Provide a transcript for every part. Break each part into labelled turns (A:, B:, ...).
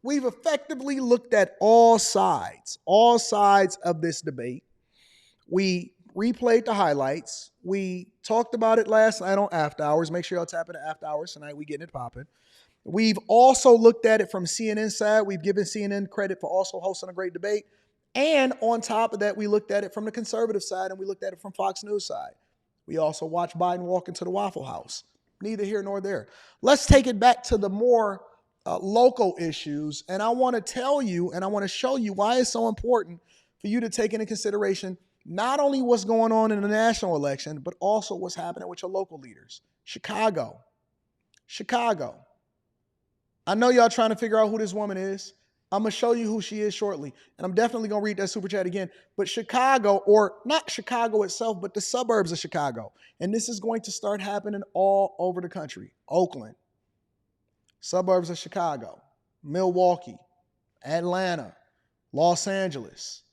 A: We've effectively looked at all sides of this debate. We replayed the highlights. We talked about it last night on After Hours. Make sure y'all tap into After Hours tonight. We getting it popping. We've also looked at it from CNN's side. We've given CNN credit for also hosting a great debate. And on top of that, we looked at it from the conservative side and we looked at it from Fox News side. We also watched Biden walk into the Waffle House. Neither here nor there. Let's take it back to the more local issues. And I want to tell you and I want to show you why it's so important for you to take into consideration not only what's going on in the national election, but also what's happening with your local leaders. Chicago. I know y'all trying to figure out who this woman is. I'm going to show you who she is shortly. And I'm definitely going to read that super chat again. But Chicago, or not Chicago itself, but the suburbs of Chicago. And this is going to start happening all over the country. Oakland, suburbs of Chicago, Milwaukee, Atlanta, Los Angeles.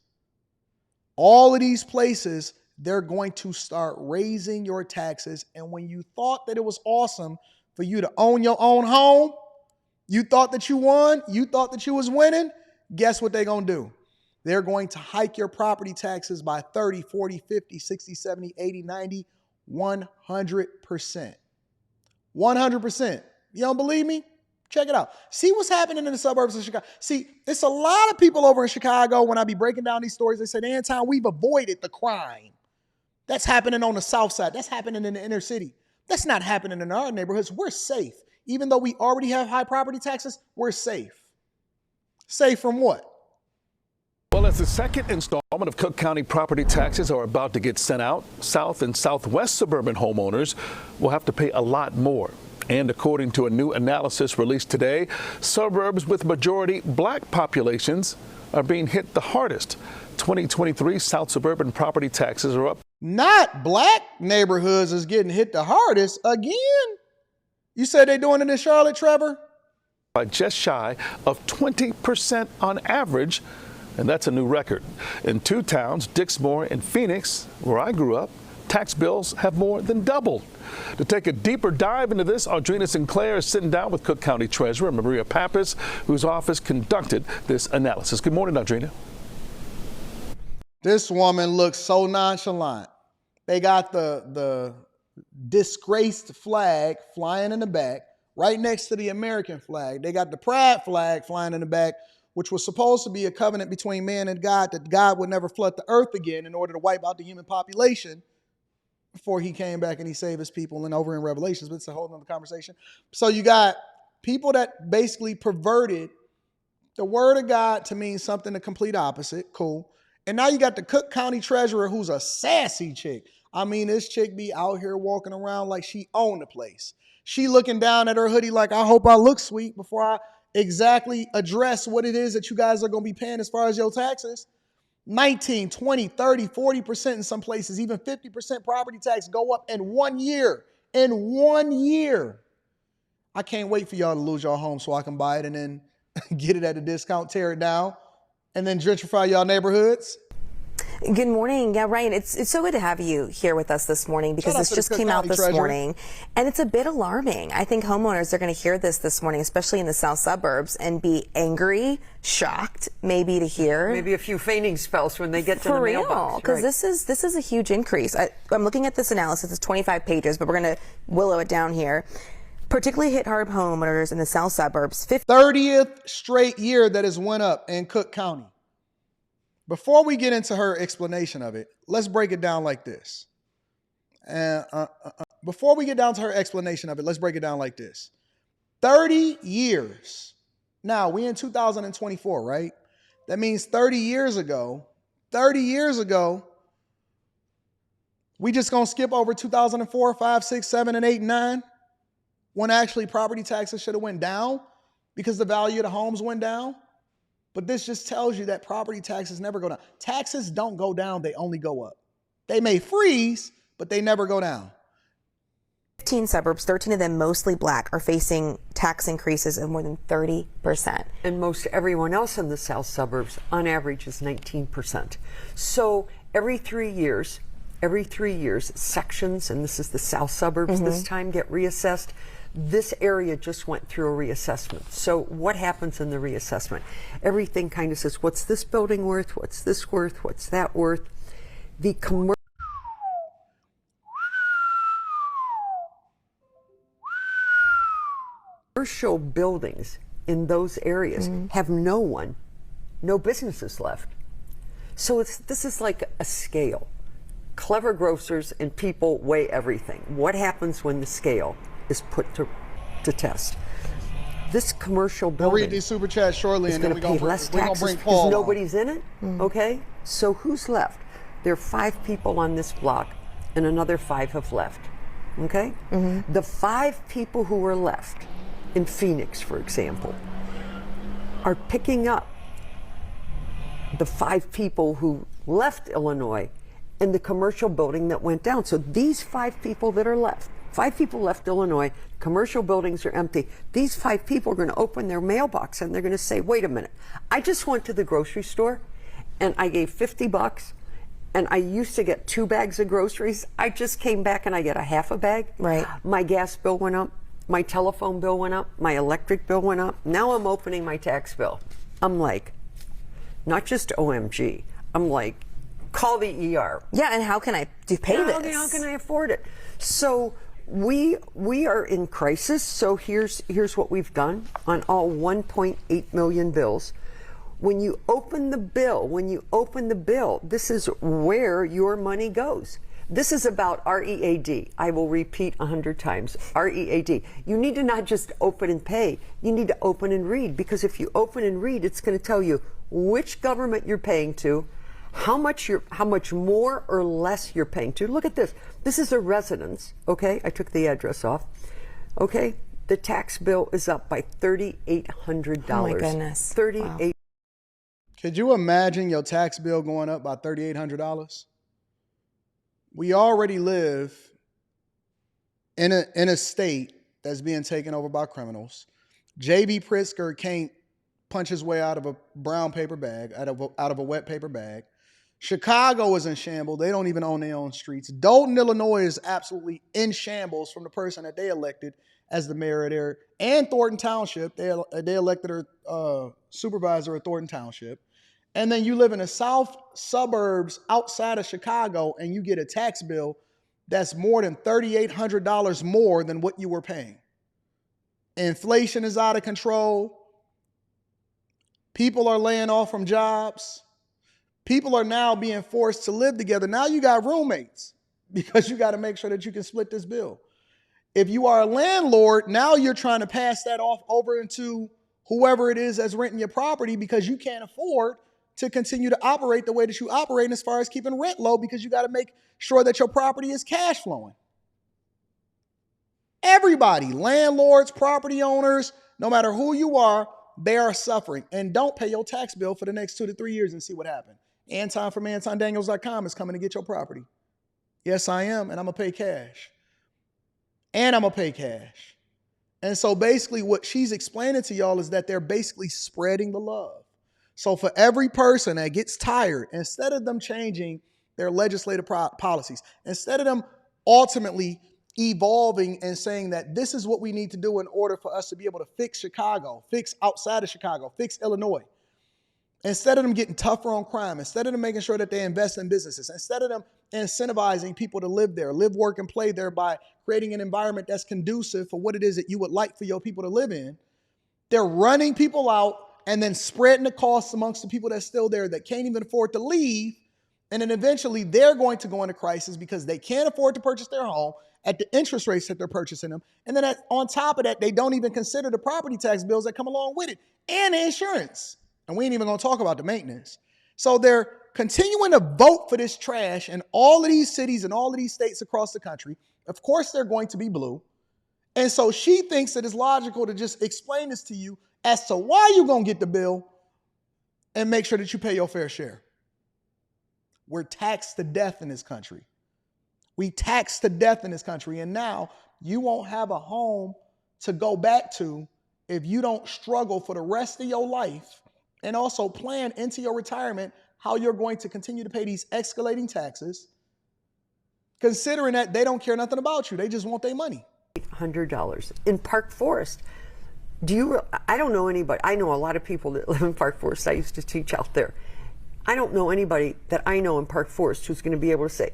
A: All of these places, they're going to start raising your taxes. And when you thought that it was awesome for you to own your own home, you thought that you won, you thought that you was winning, guess what they're going to do? They're going to hike your property taxes by 30, 40, 50, 60, 70, 80, 90, 100%. 100%. You don't believe me? Check it out. See what's happening in the suburbs of Chicago. See, it's a lot of people over in Chicago, when I be breaking down these stories, they say, Anton, we've avoided the crime. That's happening on the south side. That's happening in the inner city. That's not happening in our neighborhoods. We're safe. Even though we already have high property taxes, we're safe. Safe from what?
B: Well, as the second installment of Cook County property taxes are about to get sent out, South and Southwest suburban homeowners will have to pay a lot more. And according to a new analysis released today, suburbs with majority black populations are being hit the hardest. 2023 South suburban property taxes are up.
A: Not black neighborhoods is getting hit the hardest again. You said they're doing it in Charlotte, Trevor?
B: By just shy of 20% on average, and that's a new record. In two towns, Dixmoor and Phoenix, where I grew up, tax bills have more than doubled. To take a deeper dive into this, Audrina Sinclair is sitting down with Cook County Treasurer Maria Pappas, whose office conducted this analysis. Good morning, Audrina.
A: This woman looks so nonchalant. They got the disgraced flag flying in the back, right next to the American flag. They got the pride flag flying in the back, which was supposed to be a covenant between man and God, that God would never flood the earth again in order to wipe out the human population before he came back and he saved his people, and over in Revelations, but it's a whole other conversation. So you got people that basically perverted the word of God to mean something the complete opposite. Cool. And now you got the Cook County Treasurer, who's a sassy chick. I mean, this chick be out here walking around like she owned the place. She looking down at her hoodie like, I hope I look sweet before I exactly address what it is that you guys are going to be paying as far as your taxes. 19, 20, 30, 40% in some places, even 50% property tax go up in 1 year. In 1 year. I can't wait for y'all to lose your home so I can buy it and then get it at a discount, tear it down, and then gentrify y'all neighborhoods.
C: Good morning. Yeah, Ryan, it's so good to have you here with us this morning, because this just came out this morning and it's a bit alarming. I think homeowners are going to hear this morning, especially in the south suburbs, and be angry, shocked, maybe to hear.
D: Maybe a few fainting spells when they get to the mailbox.
C: Because this is a huge increase. I'm looking at this analysis. It's 25 pages, but we're going to willow it down here. Particularly hit hard homeowners in the south suburbs.
A: 30th straight year that has went up in Cook County. Before we get into her explanation of it, let's break it down like this. Before we get down to her explanation of it, let's break it down like this. 30 years. Now, we in 2024, right? That means 30 years ago, we just going to skip over 2004, 5, 6, 7, and 8, and 9, when actually property taxes should have went down because the value of the homes went down. But this just tells you that property taxes never go down. Taxes don't go down, they only go up. They may freeze, but they never go down.
C: 15 suburbs, 13 of them mostly black, are facing tax increases of more than 30%.
D: And most everyone else in the south suburbs, on average, is 19%. So every 3 years, sections, and this is the south suburbs this time, get reassessed. this area just went through a reassessment. So what happens in the reassessment? Everything kind of says, what's this building worth? What's this worth? What's that worth? The commercial buildings in those areas have no businesses left. So this is like a scale. Clever grocers and people weigh everything. What happens when the scale is put to test? This commercial building,
A: we'll read these super chats shortly, and then we're
D: going to pay less taxes because nobody's in it. Okay, so who's left? There are 5 people on this block, and another 5 have left. Okay, the 5 people who were left in Phoenix, for example, are picking up the 5 people who left Illinois in the commercial building that went down. So these 5 people that are left, 5 people left Illinois, commercial buildings are empty. These 5 people are going to open their mailbox and they're going to say, wait a minute, I just went to the grocery store and I gave $50 and I used to get 2 bags of groceries. I just came back and I get a half a bag.
C: Right.
D: My gas bill went up. My telephone bill went up. My electric bill went up. Now I'm opening my tax bill. I'm like, not just OMG. I'm like, call the ER.
C: Yeah, and how can I pay this?
D: How can I afford it? So we are in crisis. So here's what we've done on all 1.8 million bills. When you open the bill, this is where your money goes. This is about READ. I will repeat 100 times. READ. You need to not just open and pay. You need to open and read, because if you open and read, it's going to tell you which government you're paying to, how much more or less you're paying to. Look at this. This is a residence. Okay, I took the address off. Okay, the tax bill is up by $3,800.
C: Oh my goodness.
D: $38.
A: Could you imagine your tax bill going up by $3,800? We already live in a state that's being taken over by criminals. J.B. Pritzker can't punch his way out of a brown paper bag, out of a wet paper bag. Chicago is in shambles. They don't even own their own streets. Dolton, Illinois is absolutely in shambles from the person that they elected as the mayor there. And Thornton Township, they elected her supervisor at Thornton Township. And then you live in the south suburbs outside of Chicago and you get a tax bill that's more than $3,800 more than what you were paying. Inflation is out of control. People are laying off from jobs. People are now being forced to live together. Now you got roommates because you got to make sure that you can split this bill. If you are a landlord, now you're trying to pass that off over into whoever it is that's renting your property because you can't afford to continue to operate the way that you operate as far as keeping rent low, because you got to make sure that your property is cash flowing. Everybody, landlords, property owners, no matter who you are, they are suffering. And don't pay your tax bill for the next 2 to 3 years and see what happens. Anton from AntonDaniels.com is coming to get your property. Yes, I am, and I'm going to pay cash. And so basically what she's explaining to y'all is that they're basically spreading the love. So for every person that gets tired, instead of them changing their legislative policies, instead of them ultimately evolving and saying that this is what we need to do in order for us to be able to fix Chicago, fix outside of Chicago, fix Illinois, instead of them getting tougher on crime, instead of them making sure that they invest in businesses, instead of them incentivizing people to live there, live, work, and play there by creating an environment that's conducive for what it is that you would like for your people to live in, they're running people out and then spreading the costs amongst the people that's still there that can't even afford to leave. And then eventually they're going to go into crisis because they can't afford to purchase their home at the interest rates that they're purchasing them. And then on top of that, they don't even consider the property tax bills that come along with it and the insurance. And we ain't even going to talk about the maintenance. So they're continuing to vote for this trash in all of these cities and all of these states across the country. Of course, they're going to be blue. And so she thinks that it's logical to just explain this to you as to why you're going to get the bill and make sure that you pay your fair share. We're taxed to death in this country. We tax to death in this country. And now you won't have a home to go back to if you don't struggle for the rest of your life and also plan into your retirement how you're going to continue to pay these escalating taxes, considering that they don't care nothing about you. They just want their money.
D: $100 in Park Forest. I don't know anybody. I know a lot of people that live in Park Forest. I used to teach out there. I don't know anybody that I know in Park Forest who's going to be able to say,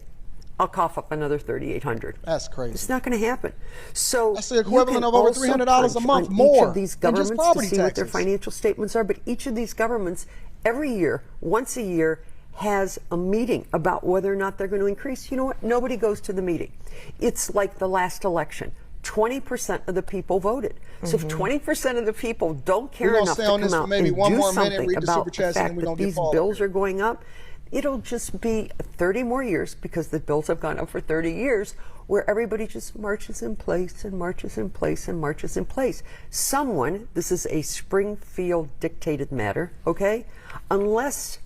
D: I'll cough up another $3,800.
A: That's crazy.
D: It's not going to happen. So
A: that's the equivalent of over $300 a month more.
D: Each of these governments to see what their financial statements are, but each of these governments every year, once a year, has a meeting about whether or not they're going to increase. You know what? Nobody goes to the meeting. It's like the last election. 20% of the people voted. So if 20% of the people don't care enough to come out and do something about the fact that these bills are going up, it'll just be 30 more years, because the bills have gone up for 30 years, where everybody just marches in place and marches in place and marches in place. Someone, this is a Springfield dictated matter, okay? Unless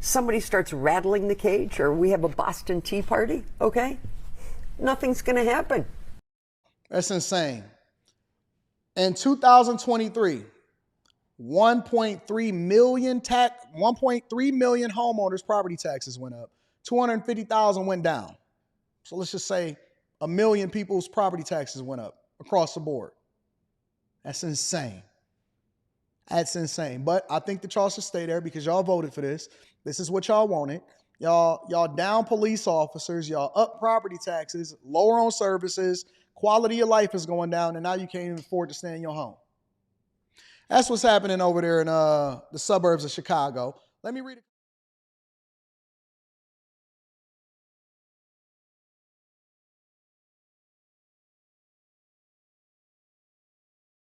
D: somebody starts rattling the cage, or we have a Boston Tea Party, okay? Nothing's going to happen.
A: That's insane. In 2023, 1.3 million homeowners' property taxes went up. 250,000 went down. So let's just say 1 million people's property taxes went up across the board. That's insane. That's insane. But I think that y'all should stay there, because y'all voted for this. This is what y'all wanted. Y'all down police officers. Y'all up property taxes, lower on services. Quality of life is going down, and now you can't even afford to stay in your home. That's what's happening over there in the suburbs of Chicago. Let me read it.